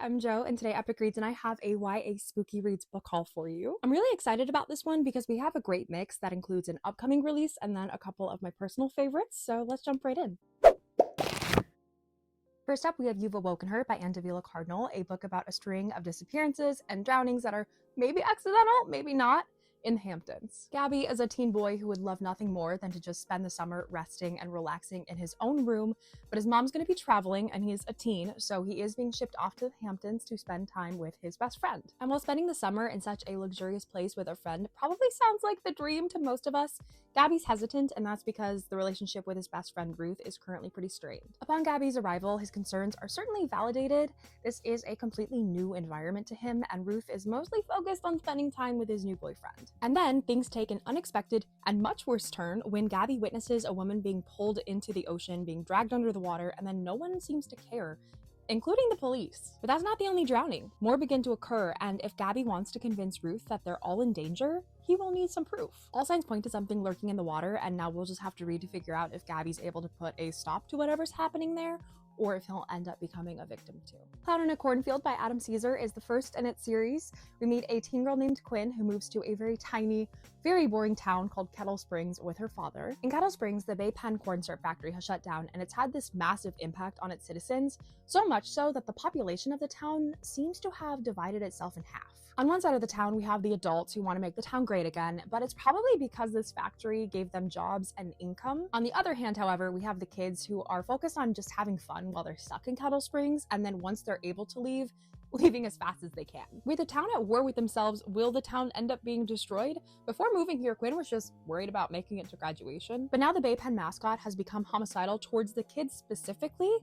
I'm Jo, and today Epic Reads and I have a YA Spooky Reads book haul for you. I'm really excited about this one because we have a great mix that includes an upcoming release and then a couple of my personal favorites, so let's jump right in. First up, we have Youve Awoken Her by Davila Cardinal, a book about a string of disappearances and drownings that are maybe accidental, maybe not, in the Hamptons. Gabby is a teen boy who would love nothing more than to just spend the summer resting and relaxing in his own room, but his mom's going to be traveling and he's a teen, so he is being shipped off to the Hamptons to spend time with his best friend. And while spending the summer in such a luxurious place with a friend probably sounds like the dream to most of us, Gabby's hesitant, and that's because the relationship with his best friend Ruth is currently pretty strained. Upon Gabby's arrival, his concerns are certainly validated. This is a completely new environment to him, and Ruth is mostly focused on spending time with his new boyfriend. And then things take an unexpected and much worse turn when Gabby witnesses a woman being pulled into the ocean, being dragged under the water, and then no one seems to care, including the police. But that's not the only drowning. More begin to occur, and if Gabby wants to convince Ruth that they're all in danger, he will need some proof. All signs point to something lurking in the water, and now we'll just have to read to figure out if Gabby's able to put a stop to whatever's happening there, or if he'll end up becoming a victim too. Cloud in a Cornfield by Adam Caesar is the first in its series. We meet a teen girl named Quinn who moves to a very tiny, very boring town called Kettle Springs with her father. In Kettle Springs, the Bay Pen corn syrup factory has shut down, and it's had this massive impact on its citizens, so much so that the population of the town seems to have divided itself in half. On one side of the town, we have the adults who want to make the town great again, but it's probably because this factory gave them jobs and income. On the other hand, however, we have the kids who are focused on just having fun while they're stuck in Kettle Springs, and then once they're able to leave, leaving as fast as they can. With the town at war with themselves, will the town end up being destroyed? Before moving here, Quinn was just worried about making it to graduation, but now the Bay Pen mascot has become homicidal towards the kids specifically,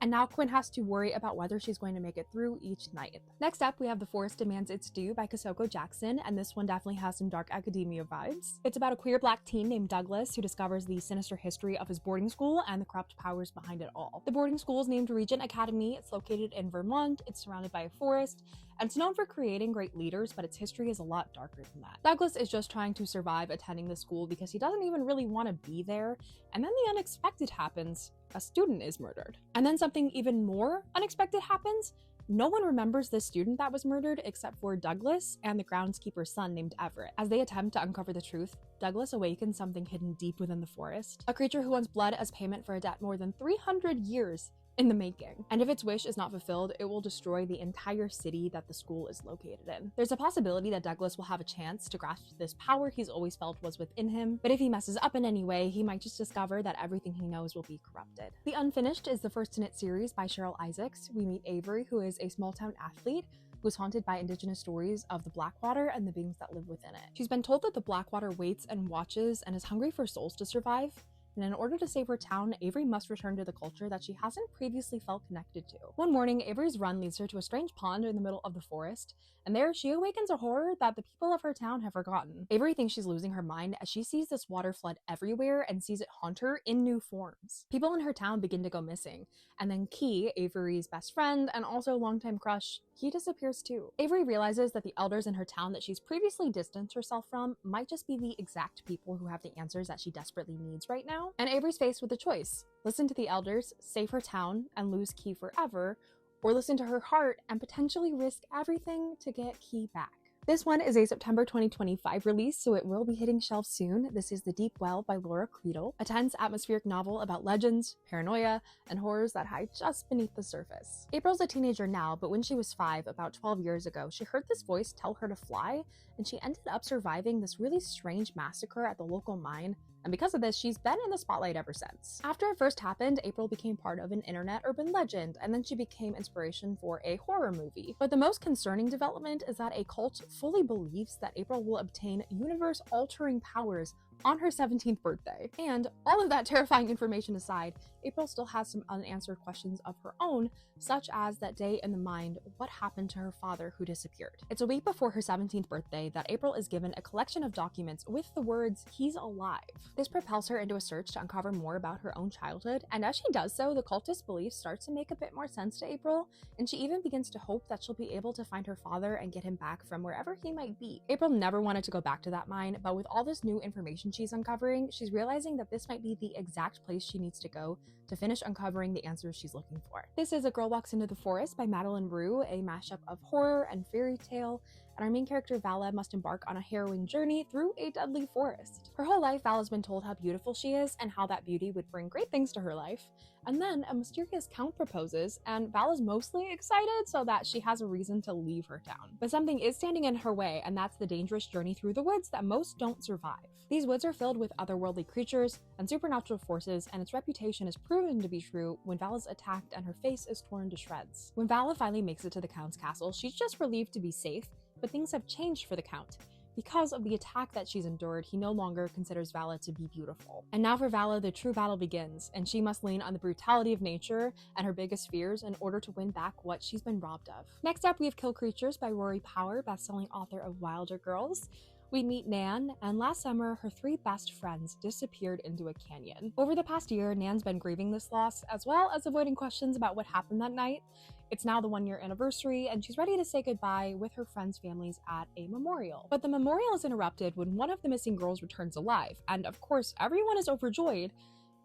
and now Quinn has to worry about whether she's going to make it through each night. Next up, we have The Forest Demands Its Due by Kosoko Jackson, and this one definitely has some dark academia vibes. It's about a queer black teen named Douglas who discovers the sinister history of his boarding school and the corrupt powers behind it all. The boarding school is named Regent Academy. It's located in Vermont, it's surrounded by a forest, and it's known for creating great leaders, but its history is a lot darker than that. Douglas is just trying to survive attending the school because he doesn't even really want to be there, and then the unexpected happens. A student is murdered. And then something even more unexpected happens. No one remembers this student that was murdered except for Douglas and the groundskeeper's son named Everett. As they attempt to uncover the truth, Douglas awakens something hidden deep within the forest, a creature who wants blood as payment for a debt more than 300 years in the making. And if its wish is not fulfilled, it will destroy the entire city that the school is located in. There's a possibility that Douglas will have a chance to grasp this power he's always felt was within him, but if he messes up in any way, he might just discover that everything he knows will be corrupted. The Unfinished is the first in its series by Cheryl Isaacs. We meet Avery, who is a small-town athlete who's haunted by indigenous stories of the Blackwater and the beings that live within it. She's been told that the Blackwater waits and watches and is hungry for souls to survive. And in order to save her town, Avery must return to the culture that she hasn't previously felt connected to. One morning, Avery's run leads her to a strange pond in the middle of the forest, and there she awakens a horror that the people of her town have forgotten. Avery thinks she's losing her mind as she sees this water flood everywhere and sees it haunt her in new forms. People in her town begin to go missing, and then Key, Avery's best friend and also longtime crush, he disappears too. Avery realizes that the elders in her town that she's previously distanced herself from might just be the exact people who have the answers that she desperately needs right now. And Avery's faced with a choice: listen to the elders, save her town, and lose Key forever, or listen to her heart and potentially risk everything to get Key back. This one is a September 2025 release, so it will be hitting shelves soon. This is The Deep Well by Laura Creedle, a tense atmospheric novel about legends, paranoia, and horrors that hide just beneath the surface. April's a teenager now, but when she was 5, about 12 years ago, she heard this voice tell her to fly, and she ended up surviving this really strange massacre at the local mine, and because of this, she's been in the spotlight ever since. After it first happened, April became part of an internet urban legend, and then she became inspiration for a horror movie. But the most concerning development is that a cult fully believes that April will obtain universe-altering powers on her 17th birthday. And all of that terrifying information aside, April still has some unanswered questions of her own, such as that day in the mind, what happened to her father who disappeared? It's a week before her 17th birthday that April is given a collection of documents with the words, "He's alive." This propels her into a search to uncover more about her own childhood, and as she does so, the cultist beliefs start to make a bit more sense to April, and she even begins to hope that she'll be able to find her father and get him back from wherever he might be. April never wanted to go back to that mine, but with all this new information location she's uncovering, she's realizing that this might be the exact place she needs to go to finish uncovering the answers she's looking for. This is A Girl Walks into the Forest by Madeline Rue, a mashup of horror and fairy tale, and our main character Vala must embark on a harrowing journey through a deadly forest. Her whole life, Vala's been told how beautiful she is and how that beauty would bring great things to her life. And then a mysterious count proposes, and Vala's mostly excited so that she has a reason to leave her town. But something is standing in her way, and that's the dangerous journey through the woods that most don't survive. These woods are filled with otherworldly creatures and supernatural forces, and its reputation is proven to be true when Vala's attacked and her face is torn to shreds. When Vala finally makes it to the Count's castle, she's just relieved to be safe, but things have changed for the Count. Because of the attack that she's endured, he no longer considers Vala to be beautiful. And now for Vala, the true battle begins, and she must lean on the brutality of nature and her biggest fears in order to win back what she's been robbed of. Next up, we have Kill Creatures by Rory Power, best-selling author of Wilder Girls. We meet Nan, and last summer, her 3 best friends disappeared into a canyon. Over the past year, Nan's been grieving this loss, as well as avoiding questions about what happened that night. It's now the 1-year anniversary, and she's ready to say goodbye with her friends' families at a memorial. But the memorial is interrupted when one of the missing girls returns alive, and of course, everyone is overjoyed,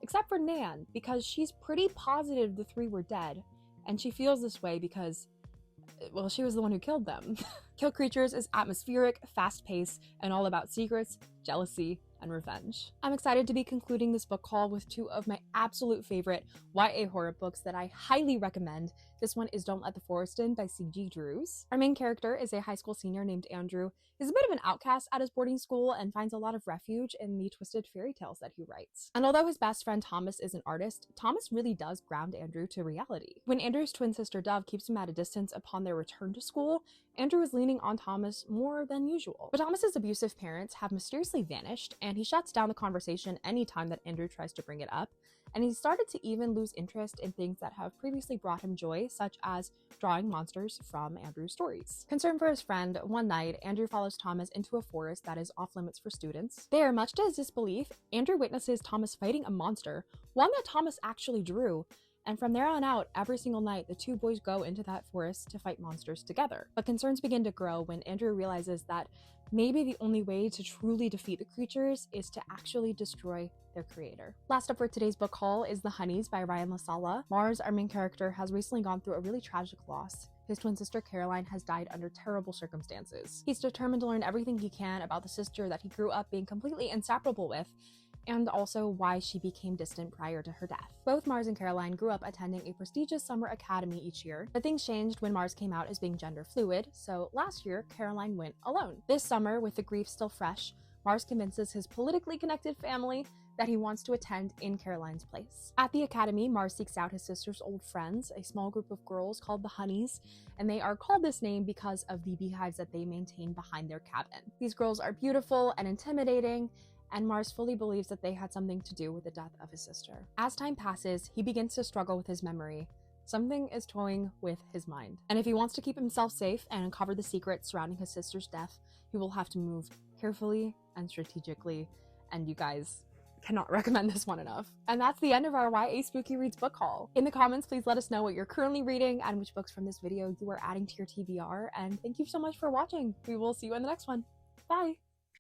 except for Nan, because she's pretty positive the 3 were dead, and she feels this way because, well, she was the one who killed them. Kill Creatures is atmospheric, fast-paced, and all about secrets, jealousy, and revenge. I'm excited to be concluding this book haul with 2 of my absolute favorite YA horror books that I highly recommend. This one is Don't Let the Forest In by C.G. Drews. Our main character is a high school senior named Andrew. He's a bit of an outcast at his boarding school and finds a lot of refuge in the twisted fairy tales that he writes. And although his best friend Thomas is an artist, Thomas really does ground Andrew to reality. When Andrew's twin sister Dove keeps him at a distance upon their return to school, Andrew is leaning on Thomas more than usual. But Thomas's abusive parents have mysteriously vanished, and he shuts down the conversation anytime that Andrew tries to bring it up. And he started to even lose interest in things that have previously brought him joy, such as drawing monsters from Andrew's stories. Concerned for his friend, one night, Andrew follows Thomas into a forest that is off limits for students. There, much to his disbelief, Andrew witnesses Thomas fighting a monster, one that Thomas actually drew. And from there on out, every single night, the 2 boys go into that forest to fight monsters together. But concerns begin to grow when Andrew realizes that maybe the only way to truly defeat the creatures is to actually destroy their creator. Last up for today's book haul is The Honeys by Ryan LaSala. Mars, our main character, has recently gone through a really tragic loss. His twin sister Caroline has died under terrible circumstances. He's determined to learn everything he can about the sister that he grew up being completely inseparable with, and also why she became distant prior to her death. Both Mars and Caroline grew up attending a prestigious summer academy each year, but things changed when Mars came out as being gender fluid, so last year, Caroline went alone. This summer, with the grief still fresh, Mars convinces his politically connected family that he wants to attend in Caroline's place. At the academy, Mars seeks out his sister's old friends, a small group of girls called the Honeys, and they are called this name because of the beehives that they maintain behind their cabin. These girls are beautiful and intimidating, and Mars fully believes that they had something to do with the death of his sister. As time passes, he begins to struggle with his memory. Something is toying with his mind. And if he wants to keep himself safe and uncover the secrets surrounding his sister's death, he will have to move carefully and strategically, and you guys cannot recommend this one enough. And that's the end of our YA Spooky Reads book haul. In the comments, please let us know what you're currently reading and which books from this video you are adding to your TBR, and thank you so much for watching. We will see you in the next one. Bye!